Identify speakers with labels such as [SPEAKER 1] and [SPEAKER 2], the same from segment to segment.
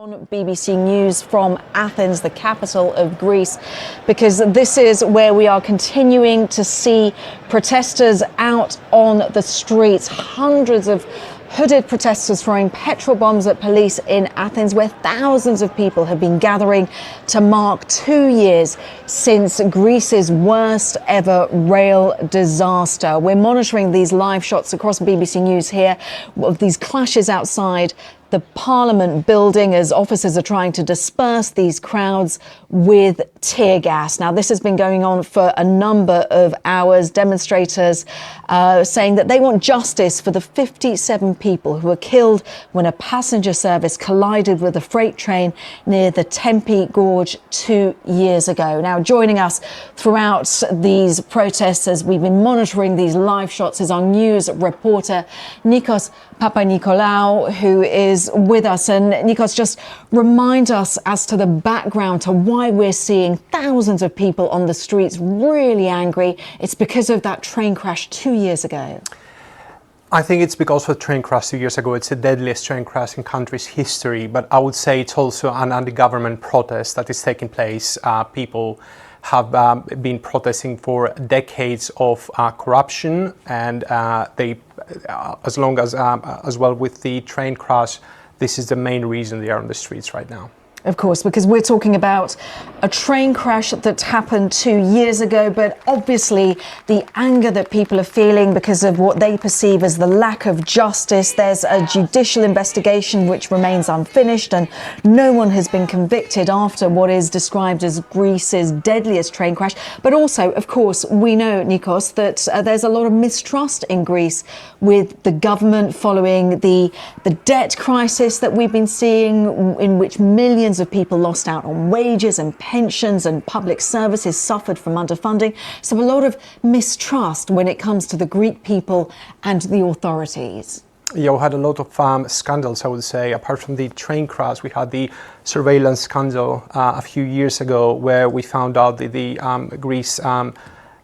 [SPEAKER 1] On BBC News from Athens, the capital of Greece, because this is where we are continuing to see protesters out on the streets. Hundreds of hooded protesters throwing petrol bombs at police in Athens, where thousands of people have been gathering to mark 2 years since Greece's worst ever rail disaster. We're monitoring these live shots across BBC News here of these clashes outside the Parliament building as officers are trying to disperse these crowds with tear gas. Now, this has been going on for a number of hours. Demonstrators saying that they want justice for the 57 people who were killed when a passenger service collided with a freight train near the Tempe Gorge 2 years ago. Now, joining us throughout these protests as we've been monitoring these live shots is our news reporter, Nikos Papanikolaou, who is with us. And Nikos, just remind us as to the background to why we're seeing thousands of people on the streets really angry. It's because of that train crash 2 years ago.
[SPEAKER 2] I think it's because of the train crash 2 years ago. It's the deadliest train crash in country's history, but I would say it's also an anti-government protest that is taking place. People have been protesting for decades of corruption, and as well with the train crash, this is the main reason they are on the streets right now.
[SPEAKER 1] Of course, because we're talking about a train crash that happened 2 years ago, but obviously the anger that people are feeling because of what they perceive as the lack of justice. There's a judicial investigation which remains unfinished, and no one has been convicted after what is described as Greece's deadliest train crash. But also, of course, we know, Nikos, that there's a lot of mistrust in Greece with the government following the debt crisis that we've been seeing, in which millions of people lost out on wages and pensions, and public services suffered from underfunding. So a lot of mistrust when it comes to the Greek people and the authorities.
[SPEAKER 2] Yeah, we had a lot of scandals, I would say. Apart from the train crash, we had the surveillance scandal a few years ago, where we found out that the Greece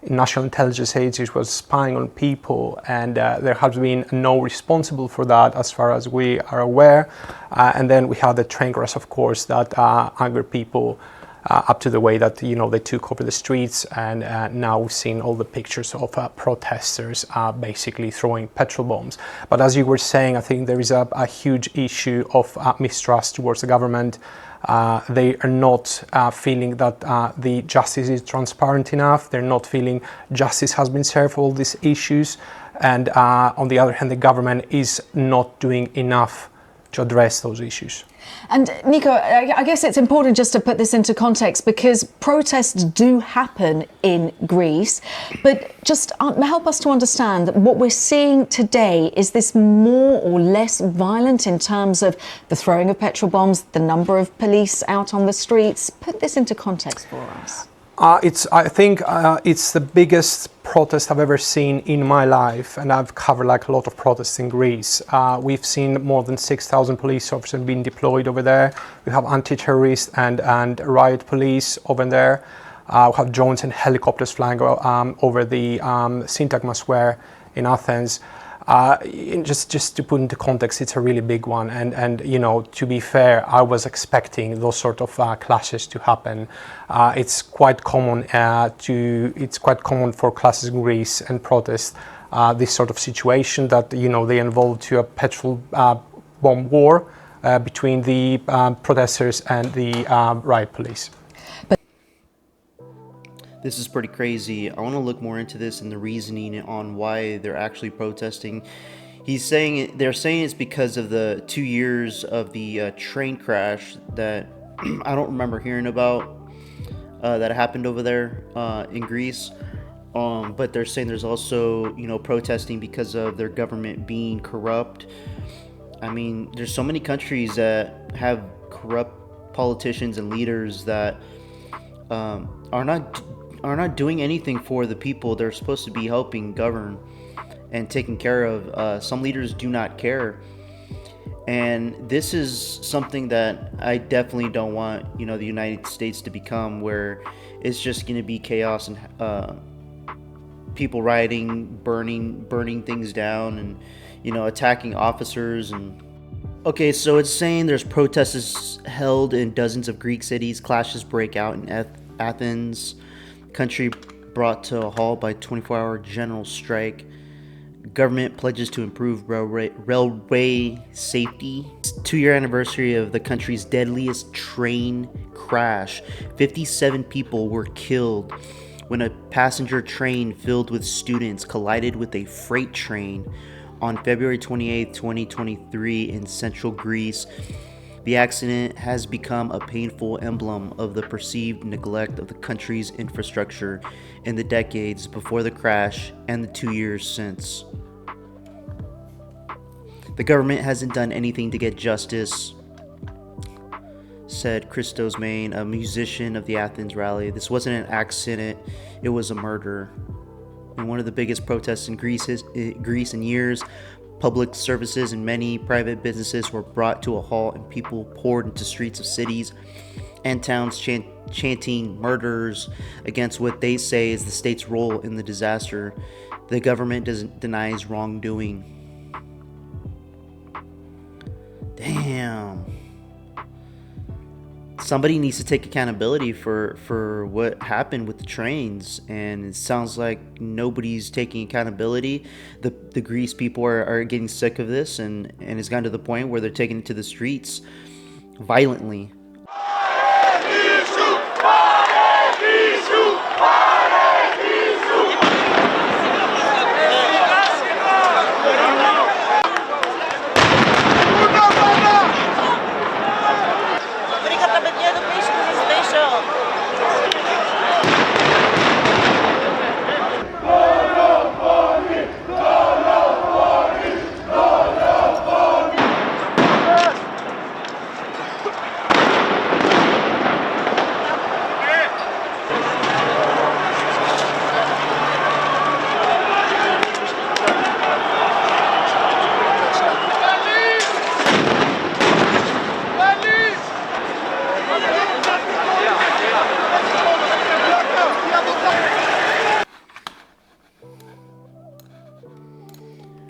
[SPEAKER 2] National Intelligence Agency was spying on people, and there has been no responsible for that as far as we are aware. And then we had the train crash, of course, that angered people up to the way that, you know, they took over the streets, and now we've seen all the pictures of protesters basically throwing petrol bombs. But as you were saying, I think there is a huge issue of mistrust towards the government. They are not feeling that the justice is transparent enough. They're not feeling justice has been served for all these issues. And on the other hand, the government is not doing enough to address those issues.
[SPEAKER 1] And Nico, I guess it's important just to put this into context, because protests do happen in Greece, but just help us to understand what we're seeing today. Is this more or less violent in terms of the throwing of petrol bombs, the number of police out on the streets? Put this into context for us.
[SPEAKER 2] I think it's the biggest protest I've ever seen in my life, and I've covered like a lot of protests in Greece. We've seen more than 6,000 police officers being deployed over there. We have anti-terrorist and riot police over there. We have drones and helicopters flying over the Syntagma Square in Athens. Just to put into context, it's a really big one, and you know, to be fair, I was expecting those sort of clashes to happen. It's quite common for clashes in Greece and protests this sort of situation, that, you know, they involve to a petrol bomb war between the protesters and the riot police.
[SPEAKER 3] This is pretty crazy. I want to look more into this and the reasoning on why they're actually protesting. They're saying it's because of the 2 years of the train crash that I don't remember hearing about that happened over there in Greece. But they're saying there's also, you know, protesting because of their government being corrupt. I mean, there's so many countries that have corrupt politicians and leaders that are not doing anything for the people they're supposed to be helping govern and taking care of. Some leaders do not care, and this is something that I definitely don't want, you know, the United States to become, where it's just going to be chaos and people rioting, burning things down, and, you know, attacking officers. And Okay, so it's saying there's protests held in dozens of Greek cities. Clashes break out in Athens. Country brought to a halt by 24-hour general strike. Government pledges to improve railway safety. 2-year anniversary of the country's deadliest train crash. 57 people were killed when a passenger train filled with students collided with a freight train on February 28, 2023 in central Greece. The accident has become a painful emblem of the perceived neglect of the country's infrastructure in the decades before the crash and the 2 years since. The government hasn't done anything to get justice, said Christos Main, a musician of the Athens rally. This wasn't an accident, it was a murder. In one of the biggest protests in Greece in years, public services and many private businesses were brought to a halt and people poured into streets of cities and towns chanting murders against what they say is the state's role in the disaster. The government denies wrongdoing. Damn. Somebody needs to take accountability for what happened with the trains, and it sounds like nobody's taking accountability. The Greece people are getting sick of this, and it's gotten to the point where they're taking it to the streets violently.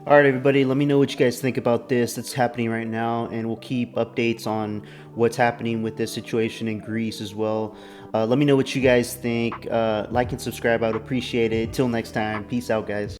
[SPEAKER 3] All right, everybody, let me know what you guys think about this that's happening right now, and we'll keep updates on what's happening with this situation in Greece as well. Let me know what you guys think. Like and subscribe. I would appreciate it. Till next time. Peace out, guys.